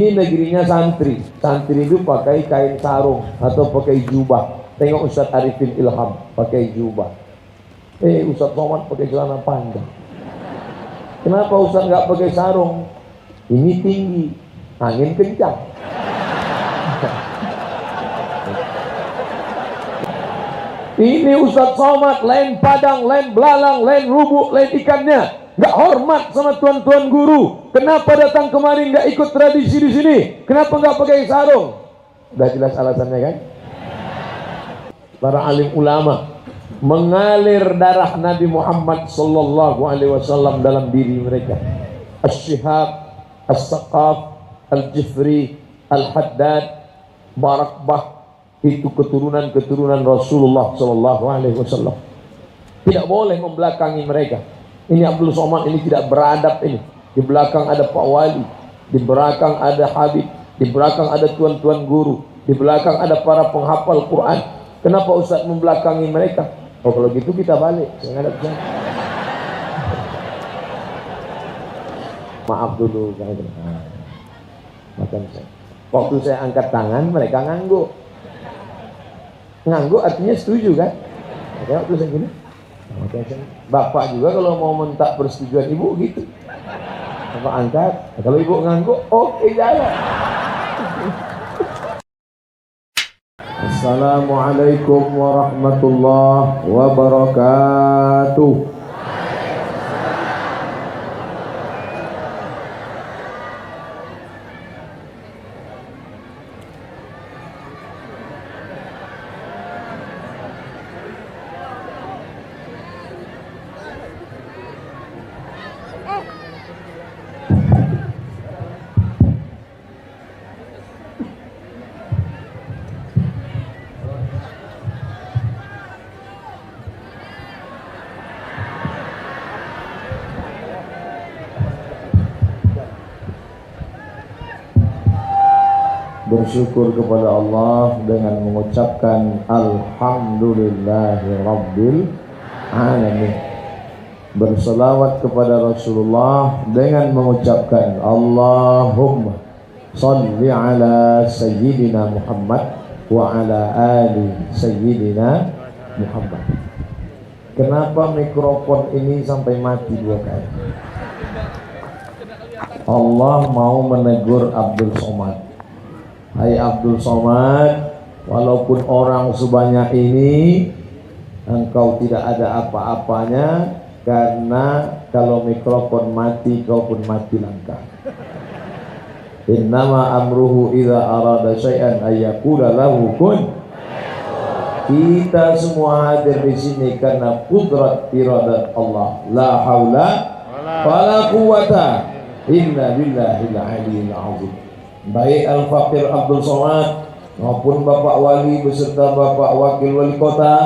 Ini negerinya santri. Santri itu pakai kain sarung atau pakai jubah. Tengok Ustadz Arifin Ilham pakai jubah. Ustadz Somad pakai celana panjang. Kenapa Ustadz nggak pakai sarung? Ini tinggi, angin kencang. Ini Ustadz Somad, lain padang, lain belalang, lain rubuk, lain ikannya. Nggak hormat sama tuan-tuan guru. Kenapa datang kemari nggak ikut tradisi di sini? Kenapa nggak pakai sarung? Udah jelas alasannya kan? Para alim ulama mengalir darah Nabi Muhammad sallallahu alaihi wasallam dalam diri mereka. Asy-Syihab, As-Saqaf, Al-Jifri, Al-Haddad, Barakbah, itu keturunan-keturunan Rasulullah sallallahu alaihi wasallam. Tidak boleh membelakangi mereka. Ini Abdul Somad, ini tidak beradab ini. Di belakang ada Pak Wali, di belakang ada Habib, di belakang ada tuan-tuan guru, di belakang ada para penghafal Quran. Kenapa Ustaz membelakangi mereka? Oh, kalau gitu kita balik. Saya ngadap sana. Maaf dulu, macam saya. Waktu saya angkat tangan, mereka ngangguk. Ngangguk artinya setuju kan? Oke, waktu saya gini. Bapak juga kalau mau minta persetujuan ibu gitu. Bapak angkat. Kalau ibu ngangguk, oke jalan. Assalamualaikum warahmatullahi wabarakatuh. Bersyukur kepada Allah dengan mengucapkan Alhamdulillahirabbil alamin. Berselawat kepada Rasulullah dengan mengucapkan Allahumma shalli ala sayyidina Muhammad wa ala ali sayyidina Muhammad. Kenapa mikrofon ini sampai mati 2 kali? Allah mau menegur Abdul Somad. Hai Abdul Somad, walaupun orang sebanyak ini, engkau tidak ada apa-apanya, karena kalau mikrofon mati, kau pun mati langkah. Innama amruhu idza arada syai'an ayyaqula lahu kun. Kita semua hadir di sini karena kudrat iradat Allah. La haula wala quwata illa billahil aliyyil azim. Baik Al-Faqir Abdul Somad maupun Bapak Wali beserta Bapak Wakil Wali Kota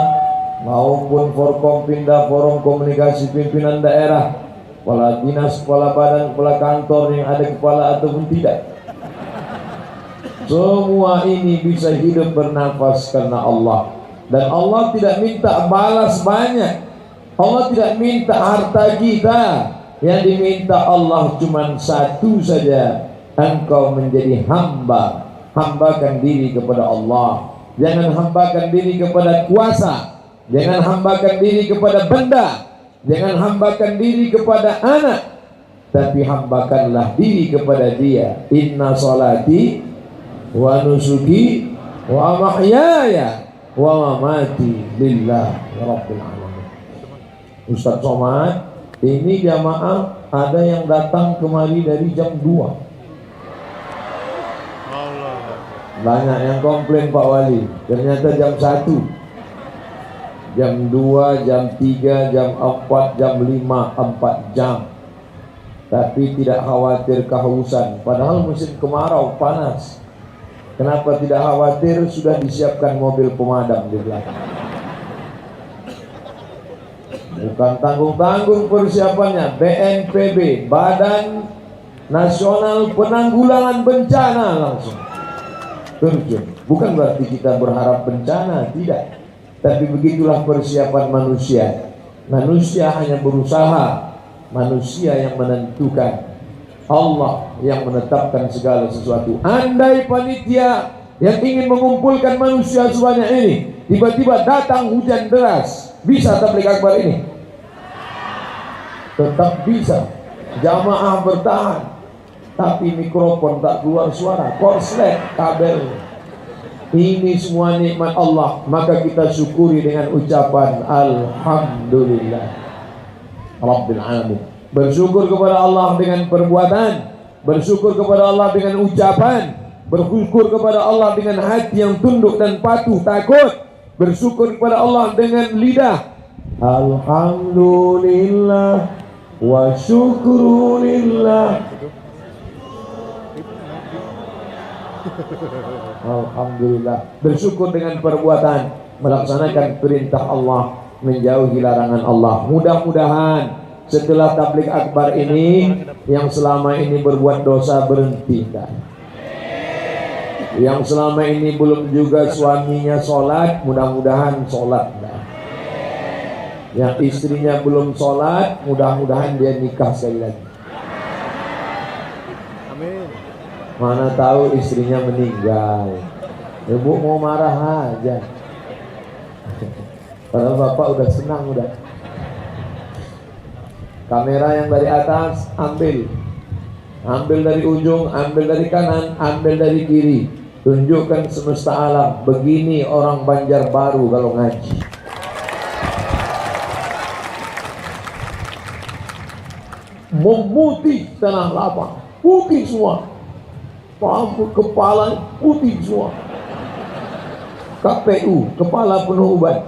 maupun Forkompinda, Forum Komunikasi Pimpinan Daerah, kepala dinas, kepala badan, kepala kantor yang ada kepala ataupun tidak, semua ini bisa hidup bernafas karena Allah. Dan Allah tidak minta balas banyak, Allah tidak minta harta kita. Yang diminta Allah cuma satu saja, engkau menjadi hamba. Hambakan diri kepada Allah. Jangan hambakan diri kepada kuasa, jangan hambakan diri kepada benda, jangan hambakan diri kepada anak, tapi hambakanlah diri kepada Dia. Inna salati wa nusuki wa mahyaya wa mamati lillahi rabbil alamin. Ustaz Somad, ini jamaah ada yang datang kemari dari jam 2. Banyak yang komplain Pak Wali, ternyata jam 1, jam 2, jam 3, jam 4, jam 5, 4 jam. Tapi tidak khawatir kehausan, padahal musim kemarau panas. Kenapa tidak khawatir? Sudah disiapkan mobil pemadam di belakang. Bukan tanggung-tanggung persiapannya. BNPB, Badan Nasional Penanggulangan Bencana, langsung terjun. Bukan berarti kita berharap bencana, tidak. Tapi begitulah persiapan manusia. Manusia hanya berusaha, manusia yang menentukan. Allah yang menetapkan segala sesuatu. Andai panitia yang ingin mengumpulkan manusia sebanyak ini tiba-tiba datang hujan deras, bisa tabligh akbar ini? Tetap bisa. Jamaah bertahan, tapi mikrofon tak keluar suara, korslet, kabel. Ini semua nikmat Allah, maka kita syukuri dengan ucapan Alhamdulillah Rabbil Alamin. Bersyukur kepada Allah dengan perbuatan, bersyukur kepada Allah dengan ucapan, bersyukur kepada Allah dengan hati yang tunduk dan patuh takut, bersyukur kepada Allah dengan lidah. Alhamdulillah wa syukrulillah. Alhamdulillah. Bersyukur dengan perbuatan, melaksanakan perintah Allah, menjauhi larangan Allah. Mudah-mudahan setelah tabligh akbar ini yang selama ini berbuat dosa berhentikan. Yang selama ini belum juga suaminya sholat, mudah-mudahan sholat. Yang istrinya belum sholat, mudah-mudahan dia nikah sekali lagi. Amin. Mana tahu istrinya meninggal, ibu mau marah aja. Padahal bapak udah senang udah. Kamera yang dari atas ambil dari ujung, ambil dari kanan, ambil dari kiri, tunjukkan semesta alam. Begini orang Banjarbaru kalau ngaji. Memutih tanah lapang, putih semua. Rambut kepala putih semua. KPU, kepala penuh uban.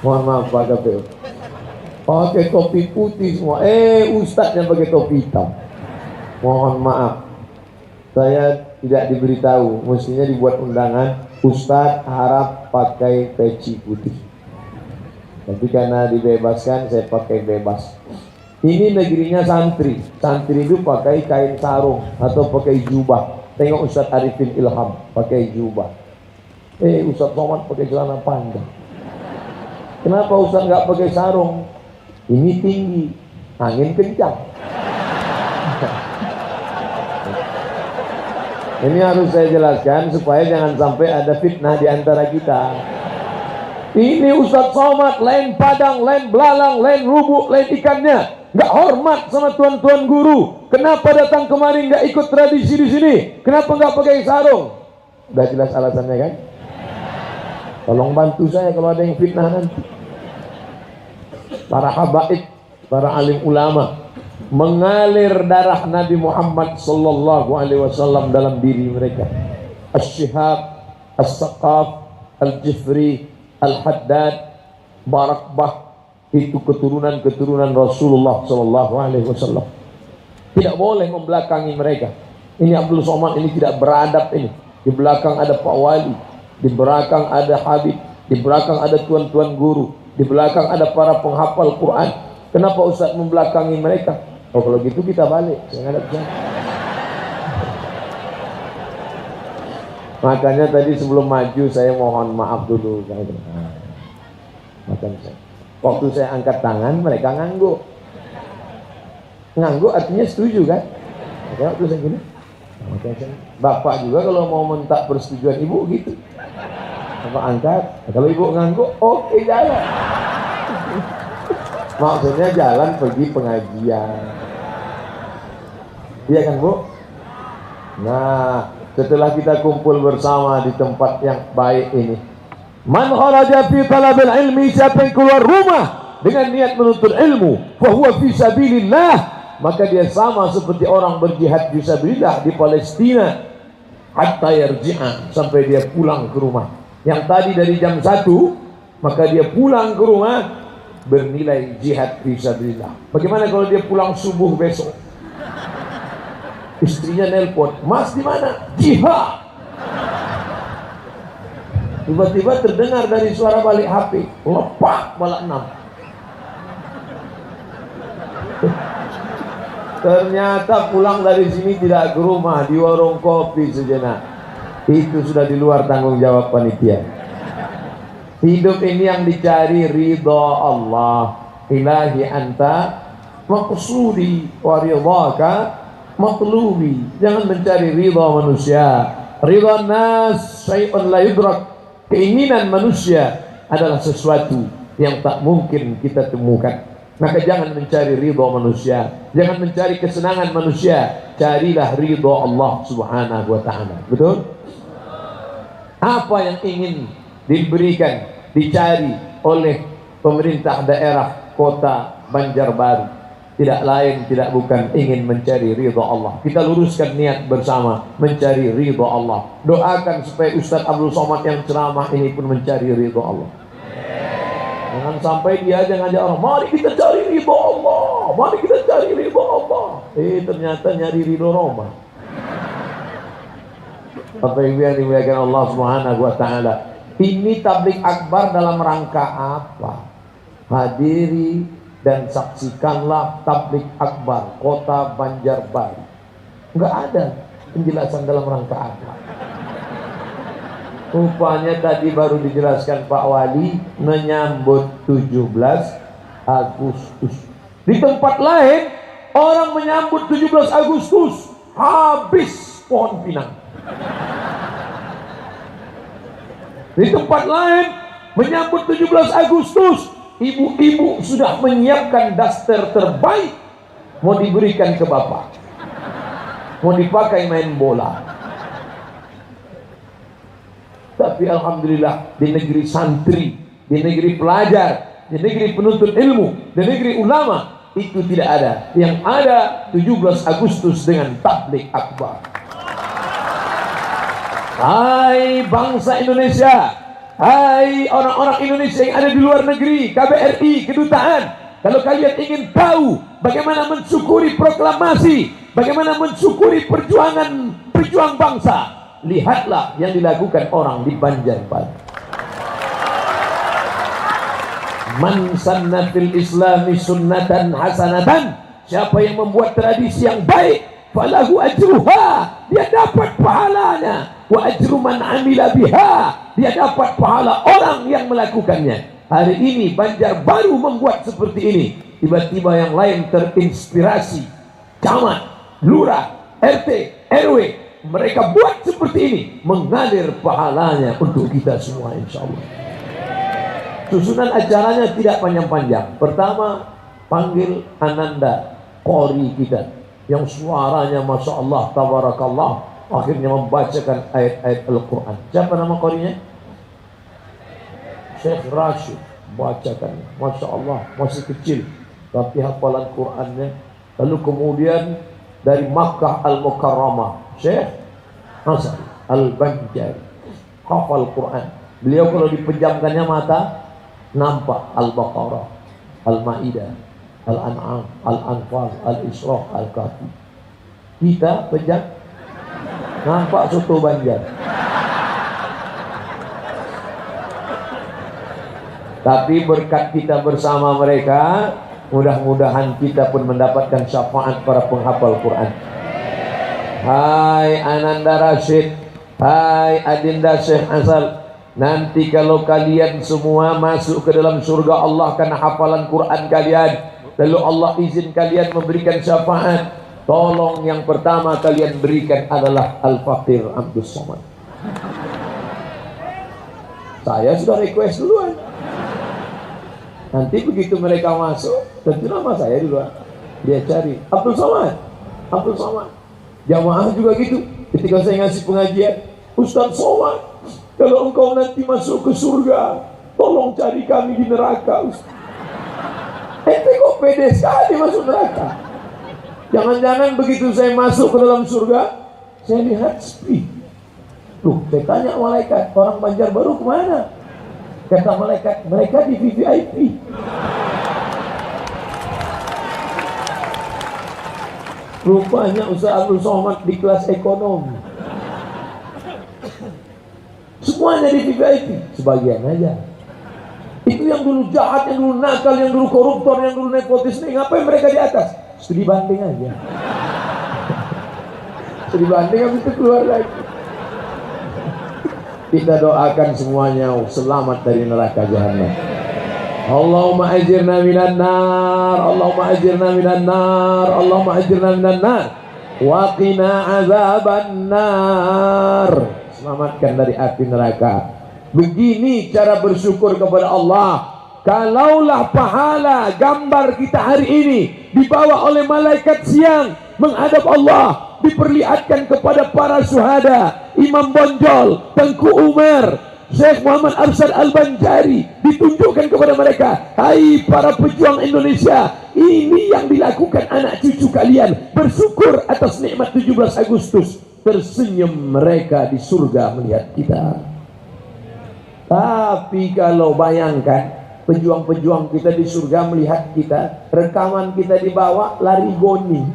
Mohon maaf Pak KPU. Pakai topi putih semua. Ustadz yang pakai topi hitam. Mohon maaf, saya tidak diberitahu. Mestinya dibuat undangan, Ustadz harap pakai peci putih. Tapi karena dibebaskan, saya pakai bebas. Ini negerinya santri. Santri itu pakai kain sarung atau pakai jubah. Tengok Ustadz Arifin Ilham pakai jubah. Ustadz Somad pakai celana panjang. Kenapa Ustadz nggak pakai sarung? Ini tinggi, angin kencang. Ini harus saya jelaskan supaya jangan sampai ada fitnah di antara kita. Ini Ustadz Somad, lain padang, lain belalang, lain rubuk, lain ikannya. Nggak hormat sama tuan-tuan guru. Kenapa datang kemarin nggak ikut tradisi di sini? Kenapa nggak pakai sarung? Udah jelas alasannya kan? Tolong bantu saya kalau ada yang fitnah nanti. Para habaib, para alim ulama, mengalir darah Nabi Muhammad sallallahu alaihi wasallam dalam diri mereka. Asy-Syihab, As-Saqaf, Al-Jifri, Al-Haddad, Barakbah, itu keturunan-keturunan Rasulullah sallallahu alaihi wasallam. Tidak boleh membelakangi mereka. Ini Abdul Somad ini tidak beradab ini. Di belakang ada Pak Wali, di belakang ada Habib, di belakang ada tuan-tuan guru, di belakang ada para penghafal Quran. Kenapa Ustaz membelakangi mereka? Oh kalau gitu kita balik. Makanya tadi sebelum maju saya mohon maaf dulu. Waktu saya angkat tangan mereka ngangguk. Ngangguk artinya setuju kan? Waktu saya gini. Bapak juga kalau mau minta persetujuan ibu gitu. Bapak angkat. Kalau ibu ngangguk, oke jalan. Maksudnya jalan pergi pengajian. Iya kan Bu? Nah, setelah kita kumpul bersama di tempat yang baik ini, man kharaja fi talabil ilmi, siapa yang keluar rumah dengan niat menuntut ilmu, fa huwa fi sabilillah, maka dia sama seperti orang berjihad fi sabilillah di Palestina, hatta yarji'a, sampai dia pulang ke rumah. Yang tadi dari jam 1, maka dia pulang ke rumah bernilai jihad fi sabilillah. Bagaimana kalau dia pulang subuh besok? Istrinya nelpon, "Mas di mana?" "Jihad." Tiba-tiba terdengar dari suara balik HP, lepak bala 6. Ternyata pulang dari sini tidak ke rumah, di warung kopi sejenak. Itu sudah di luar tanggung jawab panitia. Hidup ini yang dicari ridha Allah. Ilahi anta maqsudi wa ridhaka matlubi. Jangan mencari ridha manusia. Ridha nas syai'un la yudrak. Keinginan manusia adalah sesuatu yang tak mungkin kita temukan. Maka jangan mencari ridha manusia, jangan mencari kesenangan manusia, carilah ridha Allah Subhanahu wa taala. Betul? Apa yang ingin diberikan, dicari oleh pemerintah daerah kota Banjarbaru tidak lain tidak bukan ingin mencari ridha Allah. Kita luruskan niat bersama mencari ridha Allah. Doakan supaya Ustaz Abdul Somad yang ceramah ini pun mencari ridha Allah. Jangan sampai dia aja ngajak orang, mari kita cari ridha Allah, mari kita cari ridha Allah. Ternyata nyari ridha Roma. Apa yang dimuliakan Allah Subhanahu wa taala. Ini tabligh akbar dalam rangka apa? Hadiri dan saksikanlah tabligh akbar kota Banjarbaru. Enggak ada penjelasan dalam rangka apa. Rupanya tadi baru dijelaskan Pak Wali menyambut 17 Agustus. Di tempat lain orang menyambut 17 Agustus habis pohon pinang. Di tempat lain menyambut 17 Agustus ibu-ibu sudah menyiapkan daster terbaik mau diberikan ke bapak, mau dipakai main bola. Tapi alhamdulillah di negeri santri, di negeri pelajar, di negeri penuntut ilmu, di negeri ulama itu tidak ada. Yang ada 17 Agustus dengan tabligh akbar. Hai bangsa Indonesia, hai orang-orang Indonesia yang ada di luar negeri, KBRI, kedutaan, kalau kalian ingin tahu bagaimana mensyukuri proklamasi, bagaimana mensyukuri perjuangan pejuang bangsa, lihatlah yang dilakukan orang di Banjarbaru. Man sanna fil islami sunnatan hasanatan, siapa yang membuat tradisi yang baik, falahu ajruha, dia dapat pahalanya, wa ajru man amila biha, dia dapat pahala orang yang melakukannya. Hari ini Banjarbaru membuat seperti ini, tiba-tiba yang lain terinspirasi, camat, lurah, RT, RW, mereka buat seperti ini, mengalir pahalanya untuk kita semua insyaallah. Susunan acaranya tidak panjang-panjang. Pertama panggil Ananda, qori kita yang suaranya masya Allah tabarakallah, akhirnya membacakan ayat-ayat Al-Quran. Siapa nama qorinya? Syekh Rashid. Bacakan, masya Allah, masih kecil tapi hafalan Qurannya. Lalu kemudian dari Makkah Al-Mukarramah Syekh Hasan Al-Banjari, hafal Quran. Beliau kalau dipejamkannya mata nampak Al-Baqarah, Al-Maidah, Al-An'am, Al-Anfal, Al-Isra, Al-Kahfi. Kita pejam nampak soto Banjar. Tapi berkat kita bersama mereka, mudah-mudahan kita pun mendapatkan syafaat para penghafal Quran. Hai Ananda Rashid, hai Adinda Syekh Asal, nanti kalau kalian semua masuk ke dalam surga Allah karena hafalan Quran kalian, lalu Allah izin kalian memberikan syafaat, tolong yang pertama kalian berikan adalah Al-Faqir Abdul Somad. Saya sudah request duluan. Nanti begitu mereka masuk, tentu nama saya dulu. Dia cari Abdul Somad, Abdul Somad. Jamaah juga gitu. Ketika saya ngasih pengajian, Ustaz Somad, kalau engkau nanti masuk ke surga, tolong cari kami di neraka. Ente kok pede sekali masuk neraka? Jangan-jangan begitu saya masuk ke dalam surga, saya lihat sepi. Loh, saya tanya malaikat, orang Banjarbaru kemana? Kata malaikat, mereka di VVIP. Rupanya Ustaz Abdul Somad di kelas ekonomi. Semuanya di VVIP, sebagian aja. Itu yang dulu jahat, yang dulu nakal, yang dulu koruptor, yang dulu nepotis nih, ngapain mereka di atas? Studi banding aja. Studi banding habis itu keluar lagi. Kita doakan semuanya selamat dari neraka jahanam. Allahumma ajirna minan nar, Allahumma ajirna minan nar, Allahumma ajirna minan nar, wa qina azaban nar. Selamatkan dari api neraka. Begini cara bersyukur kepada Allah. Kalaulah pahala gambar kita hari ini dibawa oleh malaikat siang menghadap Allah, diperlihatkan kepada para syuhada, Imam Bonjol, Tengku Umar, Syekh Muhammad Arsyad Al-Banjari, ditunjukkan kepada mereka, hai para pejuang Indonesia, ini yang dilakukan anak cucu kalian, bersyukur atas nikmat 17 Agustus. Tersenyum mereka di surga melihat kita. Tapi kalau bayangkan pejuang-pejuang kita di surga melihat kita, rekaman kita dibawa lari goni.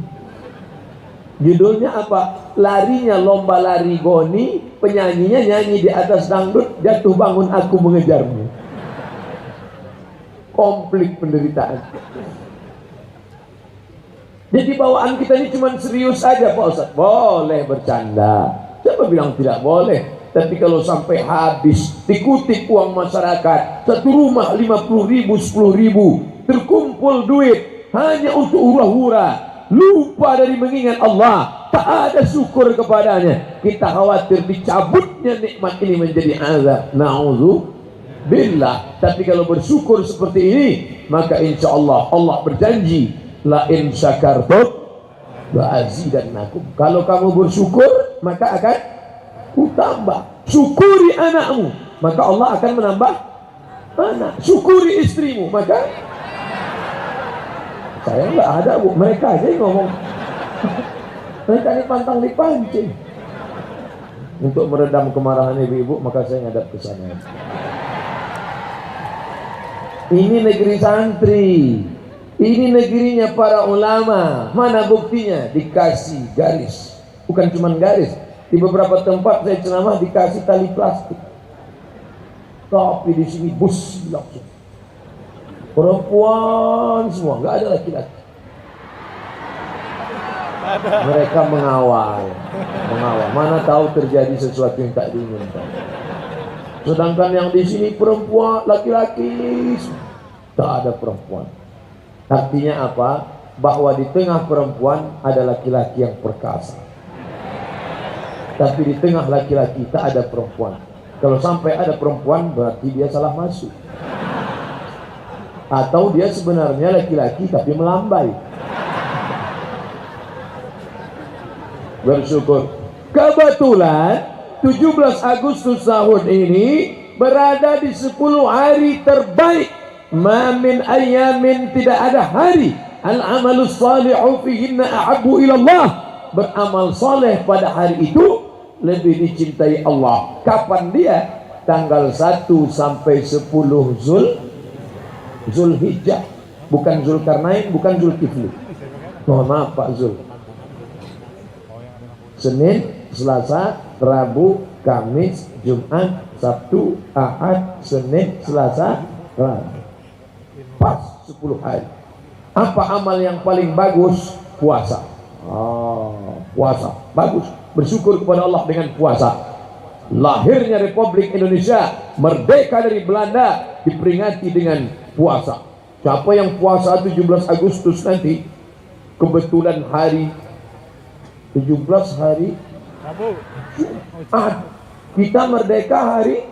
Judulnya apa? Larinya lomba lari goni, penyanyinya nyanyi di atas dangdut, jatuh bangun aku mengejarmu. Komplit penderitaan. Jadi bawaan kita ini cuma serius saja Pak Ustaz. Boleh bercanda, siapa bilang tidak boleh? Tapi kalau sampai habis dikutip uang masyarakat, satu rumah 50.000, 10.000, terkumpul duit hanya untuk hura-hura, lupa dari mengingat Allah, tak ada syukur kepadanya, kita khawatir dicabutnya nikmat ini menjadi azab. Na'udzubillah. Tapi kalau bersyukur seperti ini, maka insya Allah Allah berjanji, la in syakartum la azidannakum. Kalau kamu bersyukur, maka akan tambah. Syukuri anakmu, maka Allah akan menambah anak. Syukuri istrimu, maka saya nggak ada Bu, mereka aja yang ngomong. Mereka ini pantang dipancing. Untuk meredam kemarahan ibu-ibu, maka saya ngadap ke sana. Ini negeri santri, ini negerinya para ulama. Mana buktinya? Dikasih garis, bukan cuma garis. Di beberapa tempat saya ceramah dikasih tali plastik, tapi di sini bus langsung perempuan semua, nggak ada laki-laki. Mereka mengawal. Mana tahu terjadi sesuatu yang tak diinginkan. Sedangkan yang di sini perempuan, laki-laki, tak ada perempuan. Artinya apa? Bahwa di tengah perempuan ada laki-laki yang perkasa. Tapi di tengah laki-laki tak ada perempuan. Kalau sampai ada perempuan, berarti dia salah masuk. Atau dia sebenarnya laki-laki tapi melambai. Bersyukur. Kebetulan 17 Agustus tahun ini berada di 10 hari terbaik. Ma min ayamin, tidak ada hari al-amalus salihu fihinna ahabbu ilallah. Beramal soleh pada hari itu lebih dicintai Allah. Kapan dia? Tanggal 1 sampai 10 Zulhijjah. Bukan Zulkarnain, bukan Zulkifli. Mohon maaf Pak Zul. Senin, Selasa, Rabu, Kamis, Jumat, Sabtu, Ahad, Senin, Selasa, Rabu. Pas 10 hari. Apa amal yang paling bagus? Puasa. Puasa bagus. Bersyukur kepada Allah dengan puasa. Lahirnya Republik Indonesia, merdeka dari Belanda, diperingati dengan puasa. Siapa yang puasa 17 Agustus nanti, kebetulan hari 17 hari Jumat, kita merdeka hari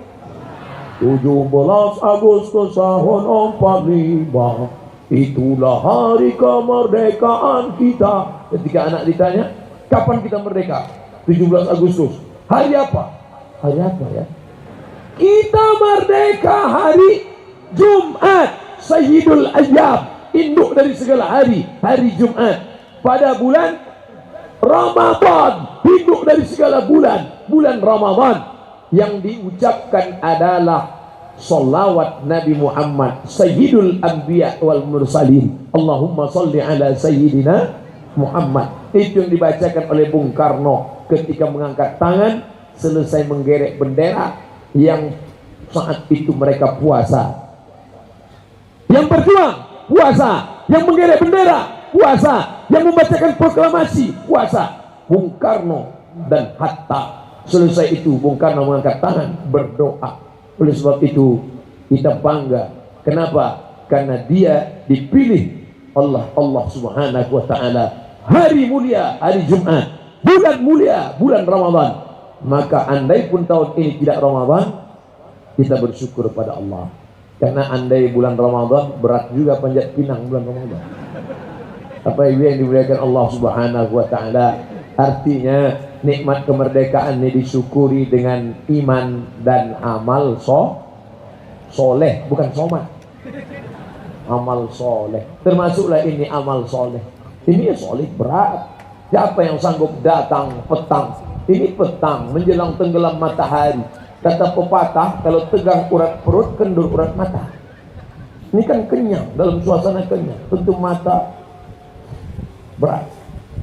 17 Agustus tahun 45. Itulah hari kemerdekaan kita. Ketika anak ditanya, kapan kita merdeka? 17 Agustus. Hari apa? Hari apa ya? Kita merdeka hari Jumat, Sayyidul Ayyam, induk dari segala hari, hari Jumat. Pada bulan Ramadan, induk dari segala bulan, bulan Ramadan. Yang diucapkan adalah salawat Nabi Muhammad, Sayyidul Anbiya wal Mursalin. Allahumma salli ala Sayyidina Muhammad. Itu yang dibacakan oleh Bung Karno ketika mengangkat tangan selesai menggerek bendera, yang saat itu mereka puasa. Yang berjuang puasa, yang menggerek bendera puasa, yang membacakan proklamasi puasa. Bung Karno dan Hatta. Selesai itu Bung Karno mengangkat tangan berdoa. Oleh sebab itu kita bangga. Kenapa? karena dia dipilih Allah Subhanahu wa taala. Hari mulia, hari Jumat, bulan mulia, bulan Ramadan. Maka andai pun tahun ini tidak Ramadan, kita bersyukur pada Allah. Karena andai bulan Ramadan, berat juga panjat pinang bulan Ramadan. Apa yang dimuliakan Allah Subhanahu wa taala. Artinya nikmat kemerdekaan ini disyukuri dengan iman dan amal soleh, bukan somat. Amal soleh, termasuklah ini amal soleh. Ini ya soleh berat. Siapa yang sanggup datang petang? Ini petang menjelang tenggelam matahari. Kata pepatah, kalau tegang urat perut, kendur urat mata. Ini kan kenyang, dalam suasana kenyang. Tentu mata berat.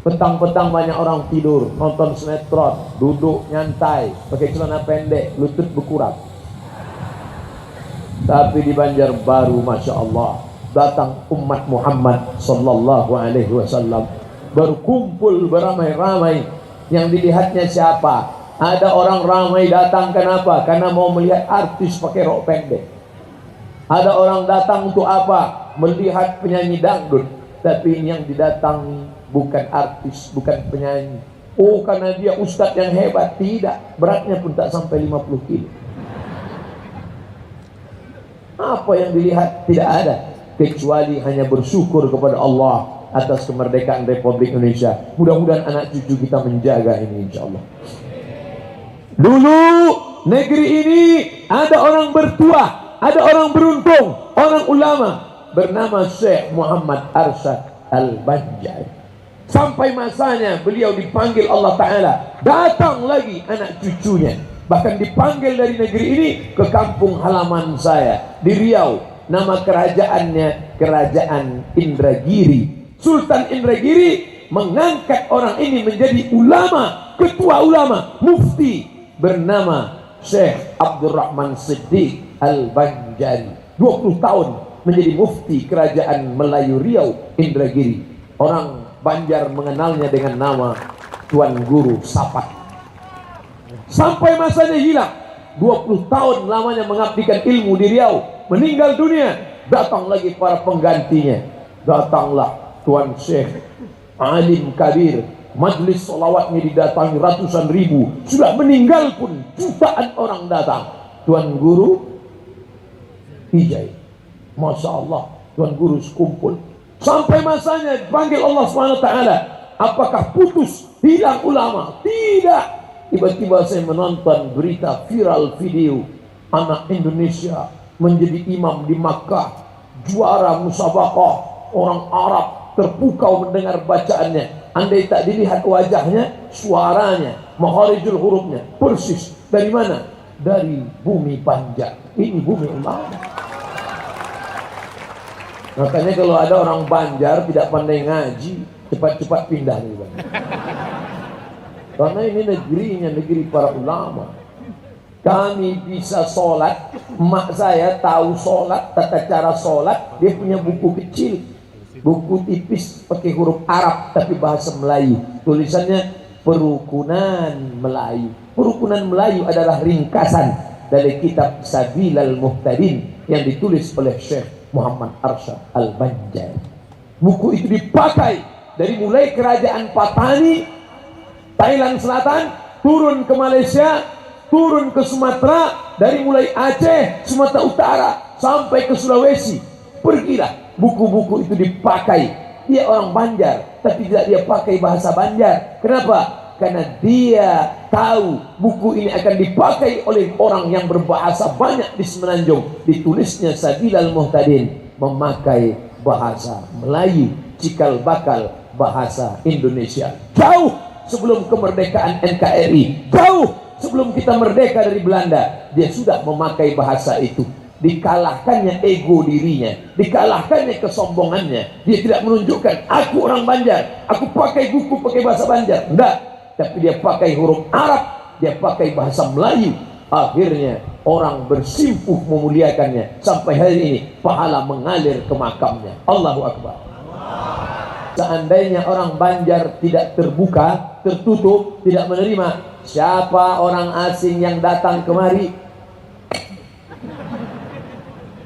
Petang-petang banyak orang tidur, nonton sinetron, duduk nyantai, pakai celana pendek, lutut berkurap. Tapi di Banjarbaru, Masya Allah, datang umat Muhammad Sallallahu Alaihi Wasallam, berkumpul beramai-ramai. Yang dilihatnya siapa? Ada orang ramai datang, kenapa? Karena mau melihat artis pakai rok pendek. Ada orang datang untuk apa? Melihat penyanyi dangdut. Tapi yang didatangi bukan artis, bukan penyanyi. Oh, karena dia ustadz yang hebat. Tidak, beratnya pun tak sampai 50 kilo. Apa yang dilihat? Tidak ada, kecuali hanya bersyukur kepada Allah atas kemerdekaan Republik Indonesia. Mudah-mudahan anak cucu kita menjaga ini, insya Allah. Dulu negeri ini ada orang bertuah, ada orang beruntung, orang ulama bernama Syekh Muhammad Arsyad Al-Banjari. Sampai masanya beliau dipanggil Allah Ta'ala, datang lagi anak cucunya. Bahkan dipanggil dari negeri ini ke kampung halaman saya di Riau. Nama kerajaannya Kerajaan Indragiri. Sultan Indragiri mengangkat orang ini menjadi ulama, ketua ulama, mufti, bernama Syekh Abdurrahman Siddiq Al-Banjari. 20 tahun menjadi mufti Kerajaan Melayu Riau Indragiri. Orang Banjar mengenalnya dengan nama Tuan Guru Sapat. Sampai masanya hilang, 20 tahun lamanya mengabdikan ilmu di Riau, meninggal dunia. Datang lagi para penggantinya. Datanglah Tuan Syekh alim kabir, majlis solawatnya didatangi ratusan ribu. Sudah meninggal pun jutaan orang datang. Tuan Guru Hijai, Masya Allah, Tuan Guru sekumpul. Sampai masanya dipanggil Allah SWT. Apakah putus, hilang ulama? Tidak. Tiba-tiba saya menonton berita viral video anak Indonesia menjadi imam di Makkah, juara musabaqah. Orang Arab terpukau mendengar bacaannya. Andai tak dilihat wajahnya, suaranya, makharijul hurufnya persis. Dari mana? Dari bumi Banjar. Ini bumi ulama. Makanya kalau ada orang Banjar tidak pandai ngaji, cepat-cepat pindah nih Bang. Karena ini negerinya, negeri para ulama. Kami bisa sholat, emak saya tahu sholat, tata cara sholat. Dia punya buku kecil, buku tipis pakai huruf Arab tapi bahasa Melayu. Tulisannya Perukunan Melayu. Perukunan Melayu adalah ringkasan dari kitab Sabilal Muhtadin yang ditulis oleh Syekh Muhammad Arsyad Al-Banjari. Buku itu dipakai dari mulai kerajaan Patani, Thailand Selatan, turun ke Malaysia, turun ke Sumatera, dari mulai Aceh, Sumatera Utara, sampai ke Sulawesi. Pergilah, buku-buku itu dipakai. Dia orang Banjar, tapi tidak dia pakai bahasa Banjar. Kenapa? Karena dia tahu buku ini akan dipakai oleh orang yang berbahasa banyak di Semenanjung. Ditulisnya Sabilal Muhtadin, memakai bahasa Melayu, cikal bakal bahasa Indonesia. Jauh sebelum kemerdekaan NKRI, jauh sebelum kita merdeka dari Belanda, dia sudah memakai bahasa itu. Dikalahkannya ego dirinya, dikalahkannya kesombongannya. Dia tidak menunjukkan aku orang Banjar, aku pakai buku pakai bahasa Banjar. Enggak, tapi dia pakai huruf Arab, dia pakai bahasa Melayu. Akhirnya orang bersimpuh memuliakannya. Sampai hari ini pahala mengalir ke makamnya. Allahu Akbar. Seandainya orang Banjar tidak terbuka, tertutup, tidak menerima, siapa orang asing yang datang kemari?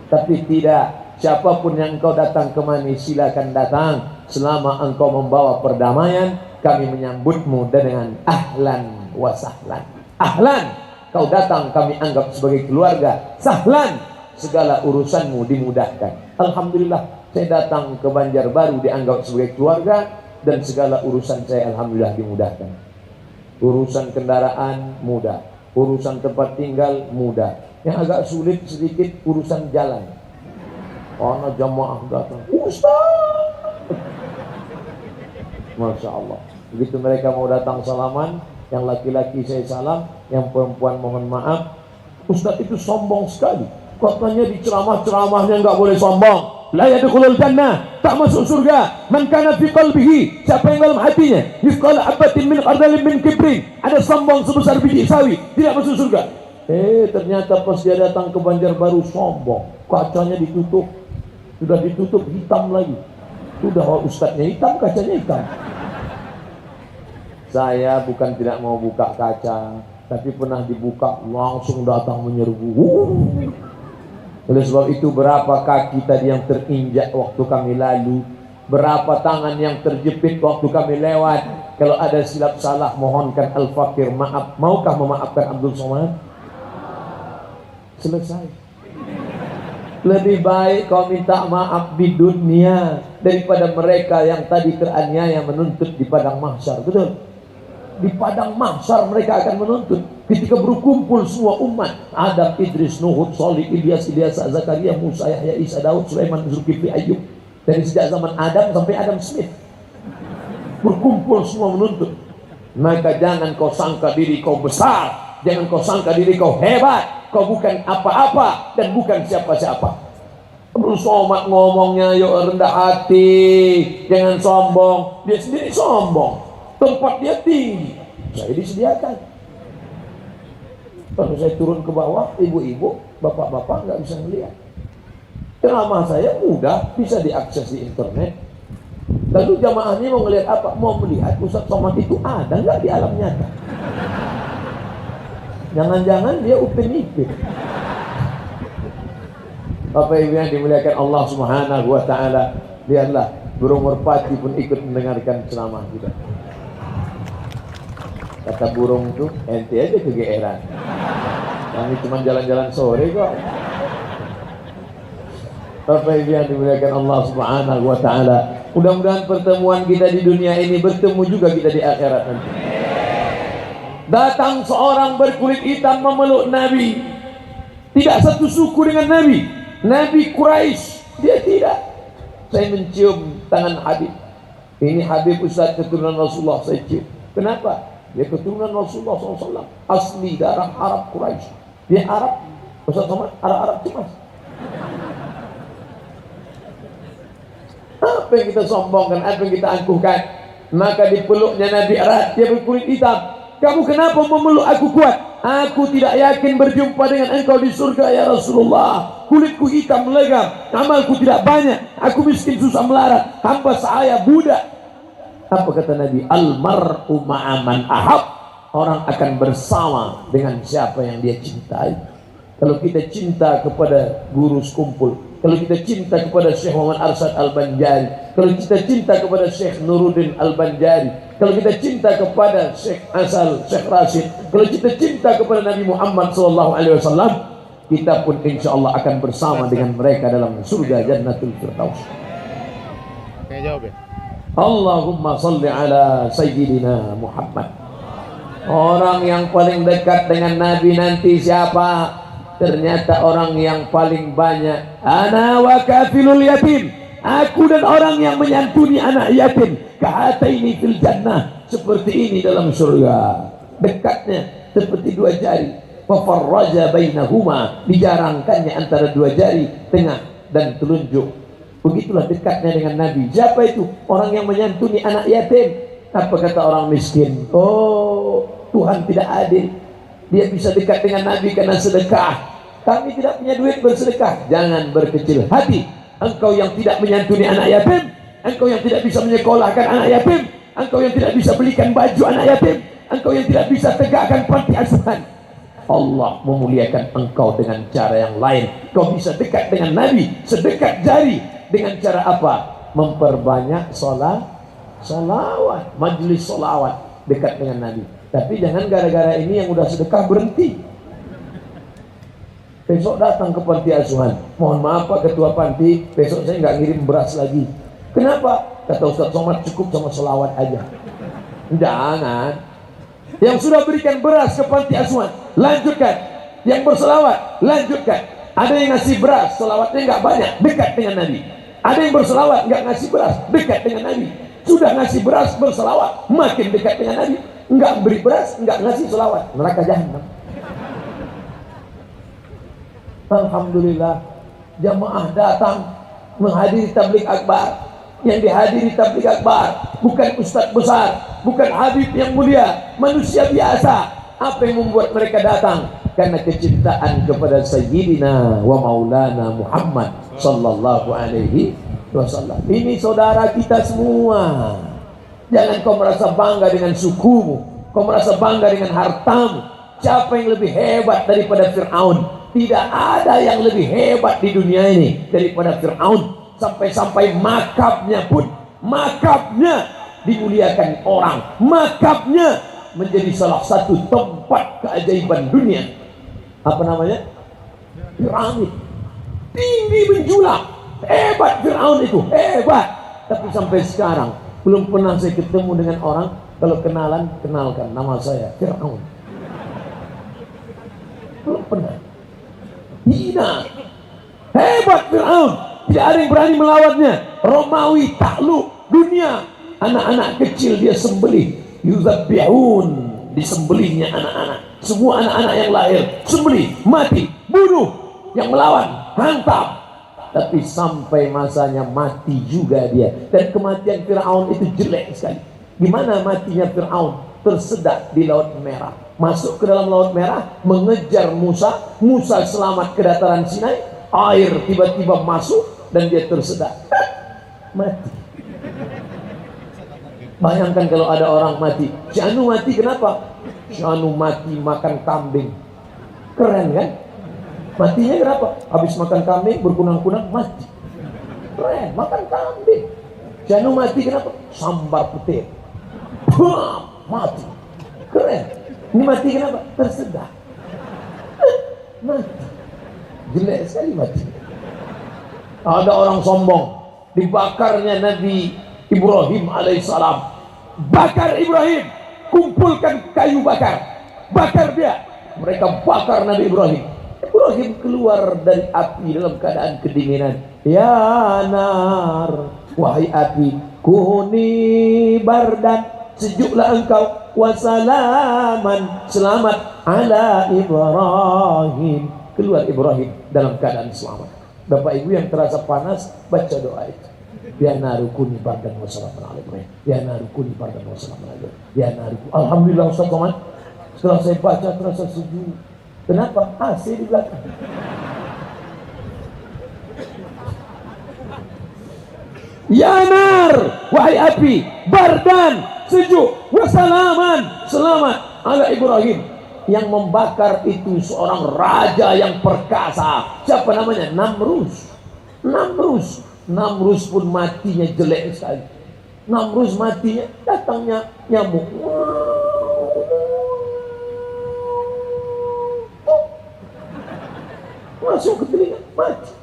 Tapi tidak, siapapun yang engkau datang kemari silakan datang, selama engkau membawa perdamaian kami menyambutmu dengan ahlan wa sahlan. Ahlan, kau datang kami anggap sebagai keluarga. Sahlan, segala urusanmu dimudahkan. Alhamdulillah, saya datang ke Banjarbaru dianggap sebagai keluarga, dan segala urusan saya alhamdulillah dimudahkan. Urusan kendaraan mudah, urusan tempat tinggal mudah. Yang agak sulit sedikit urusan jalan. Karena jamaah datang, Ustaz, Masya Allah. Begitu mereka mau datang salaman, yang laki-laki saya salam, yang perempuan mohon maaf. Ustaz itu sombong sekali, katanya di ceramah-ceramahnya nggak boleh sombong. La yadkhulul jannah, tak masuk surga man kana fi qalbihi, siapa yang dalam hatinya mithqala habatin min khardalin min kibrin, ada sombong sebesar biji sawi, tidak masuk surga. Ternyata pas dia datang ke Banjarbaru sombong, kacanya ditutup, sudah ditutup hitam lagi. Sudah ustadznya hitam, kacanya hitam. Saya bukan tidak mau buka kaca, tapi pernah dibuka langsung datang menyerbu. Oleh sebab itu, berapa kaki tadi yang terinjak waktu kami lalu, berapa tangan yang terjepit waktu kami lewat. Kalau ada silap salah, mohonkan Al-Fakir maaf. Maukah memaafkan Abdul Somad? Selesai. Lebih baik kau minta maaf di dunia daripada mereka yang tadi teraniaya menuntut di padang mahsyar. Betul? Di padang mahsyar mereka akan menuntut ketika berkumpul semua umat, Adam, Idris, Nuh, Shalih, Ilyas, Zakaria, Musa, Yahya, Isa, Daud, Sulaiman, Zulkifli, Ayub. Dari sejak zaman Adam sampai Adam Smith berkumpul semua menuntut. Maka jangan kau sangka diri kau besar, jangan kau sangka diri kau hebat. Kau bukan apa-apa dan bukan siapa-siapa. Abdul Somad ngomongnya yuk rendah hati, jangan sombong. Dia sendiri sombong, tempat dia tinggi, saya disediakan. Kalau saya turun ke bawah, ibu-ibu, bapak-bapak nggak bisa melihat. Ceramah saya mudah, bisa diakses di internet. Lalu jamaah ini mau melihat apa? Mau melihat Ustaz Somad itu ada nggak di alam nyata? Jangan-jangan dia upin-ipin. Bapak Ibu yang dimuliakan Allah Subhanahu wa Ta'ala, lihatlah burung merpati pun ikut mendengarkan ceramah kita. Kata burung itu, ente aja kegeeran, kami cuma jalan-jalan sore kok. Bapak Ibu yang dimuliakan Allah Subhanahu wa Ta'ala, mudah-mudahan pertemuan kita di dunia ini bertemu juga kita di akhirat nanti. Datang seorang berkulit hitam memeluk Nabi, tidak satu suku dengan Nabi, Nabi Quraisy. Dia tidak. Saya mencium tangan Habib. Ini Habib Ustaz keturunan Rasulullah, saya cium. Kenapa? Dia keturunan Rasulullah SAW, asli darah Arab Quraisy. Dia Arab, Ustaz Somad Arab cemas. Apa yang kita sombongkan, apa yang kita angkuhkan? Maka dipeluknya Nabi erat, dia berkulit hitam. Kamu kenapa memeluk aku kuat? Aku tidak yakin berjumpa dengan engkau di surga ya Rasulullah. Kulitku hitam legam, amalku tidak banyak, aku miskin susah melarat, hamba saya budak. Apa kata Nabi? Al-mar'u ma'aman ahab. Orang akan bersama dengan siapa yang dia cintai. Kalau kita cinta kepada guru sekumpul, kalau kita cinta kepada Syekh Muhammad Arsyad Al-Banjari, kalau kita cinta kepada Syekh Nuruddin Al-Banjari, kalau kita cinta kepada Syekh Asal, Syekh Rashid, kalau kita cinta kepada Nabi Muhammad SAW, kita pun insya Allah akan bersama dengan mereka dalam surga Jannatul Firdaus. Jawab ya. Allahumma salli ala Sayyidina Muhammad. Orang yang paling dekat dengan Nabi nanti siapa? Ternyata orang yang paling banyak. Ana wa kafilul yatim. Aku dan orang yang menyantuni anak yatim. Kahataini fil jannah. Seperti ini dalam surga. Dekatnya seperti dua jari. Fafarraja bainahuma. Dijarangkannya antara dua jari, tengah dan telunjuk. Begitulah dekatnya dengan Nabi. Siapa itu? Orang yang menyantuni anak yatim. Apa kata orang miskin? Oh, Tuhan tidak adil. Dia bisa dekat dengan Nabi karena sedekah. Kami tidak punya duit bersedekah. Jangan berkecil hati. Engkau yang tidak menyantuni anak yatim, engkau yang tidak bisa menyekolahkan anak yatim, engkau yang tidak bisa belikan baju anak yatim, engkau yang tidak bisa tegakkan panti asuhan. Allah memuliakan engkau dengan cara yang lain. Kau bisa dekat dengan Nabi sedekat jari. Dengan cara apa? Memperbanyak solawat, majelis solawat dekat dengan Nabi. Tapi jangan gara-gara ini yang udah sedekah berhenti. Besok datang ke panti asuhan, mohon maaf Pak Ketua Panti, besok saya nggak ngirim beras lagi. Kenapa? Kata Ustaz Somad, cukup sama solawat aja. Jangan. Yang sudah berikan beras ke panti asuhan, lanjutkan. Yang berselawat, lanjutkan. Ada yang ngasih beras, selawatnya nggak banyak, dekat dengan Nabi. Ada yang berselawat, nggak ngasih beras, dekat dengan Nabi. Sudah ngasih beras, berselawat, makin dekat dengan Nabi. Nggak beri beras, nggak ngasih selawat, neraka jahanam. Alhamdulillah, jamaah datang menghadiri tabligh akbar. Yang dihadiri tabligh akbar bukan ustaz besar, bukan habib yang mulia, manusia biasa. Apa yang membuat mereka datang? Karena kecintaan kepada Sayyidina wa Maulana Muhammad sallallahu alaihi wasallam. Ini saudara kita semua. Jangan kau merasa bangga dengan sukumu, kau merasa bangga dengan hartamu. Siapa yang lebih hebat daripada Fir'aun? Tidak ada yang lebih hebat di dunia ini daripada Fir'aun. Sampai-sampai makabnya pun, makabnya dimuliakan orang, makabnya menjadi salah satu tempat keajaiban dunia. Apa namanya? Piramid, tinggi menjulang, hebat Fir'aun itu, hebat. Tapi sampai sekarang belum pernah saya ketemu dengan orang, kalau kenalan, kenalkan nama saya Fir'aun. Belum pernah. Hina, hebat Fir'aun, tidak ada yang berani melawannya. Romawi takluk dunia, anak-anak kecil dia sembelih, yuzabbihun, disembelihnya anak-anak, semua anak-anak yang lahir sembelih, mati, bunuh, yang melawan hantam. Tapi sampai masanya mati juga dia. Dan kematian Fir'aun itu jelek sekali. Gimana matinya Fir'aun? Tersedak di Laut Merah, masuk ke dalam Laut Merah, mengejar Musa. Musa selamat ke dataran Sinai, air tiba-tiba masuk dan dia tersedak, mati. Bayangkan kalau ada orang mati. Si Anu mati kenapa? Si Anu mati makan kambing. Keren kan? Matinya kenapa? Habis makan kambing berkunang-kunang mati. Keren, makan kambing. Si Anu mati kenapa? Sambar petir. Mati. Keren. Ini mati kenapa? Tersedak. Mati. Jelek sekali mati. Ada orang sombong, dibakarnya Nabi Ibrahim alaihissalam. Bakar Ibrahim, kumpulkan kayu bakar, bakar dia. Mereka bakar Nabi Ibrahim. Ibrahim keluar dari api dalam keadaan kedinginan. Ya nar, wahai api, kuni bardan, sejuklah engkau, wasalaman, selamat ala Ibrahim. Keluar Ibrahim dalam keadaan selamat. Bapak Ibu yang terasa panas, baca doa itu. Ya narukuni bardan wassalamun ala Ibrahim. Ya narukuni bardan wassalamun ala Ibrahim. Ya narukuni. Alhamdulillah Ustaz Somad, setelah saya baca terasa sejuk. Kenapa? AC di belakang. Ya nar, wahai api, bardan, sejuk, wassalaman, selamat ala Ibrahim. Yang membakar itu seorang raja yang perkasa. Siapa namanya? Namrus. Namrus. Namrus pun matinya jelek sekali. Namrus matinya datangnya nyamuk. Masuk ke telinga, mati.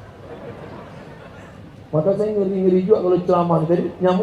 Maka saya ngeri-ngeri juga kalau ceramah tadi nyamuk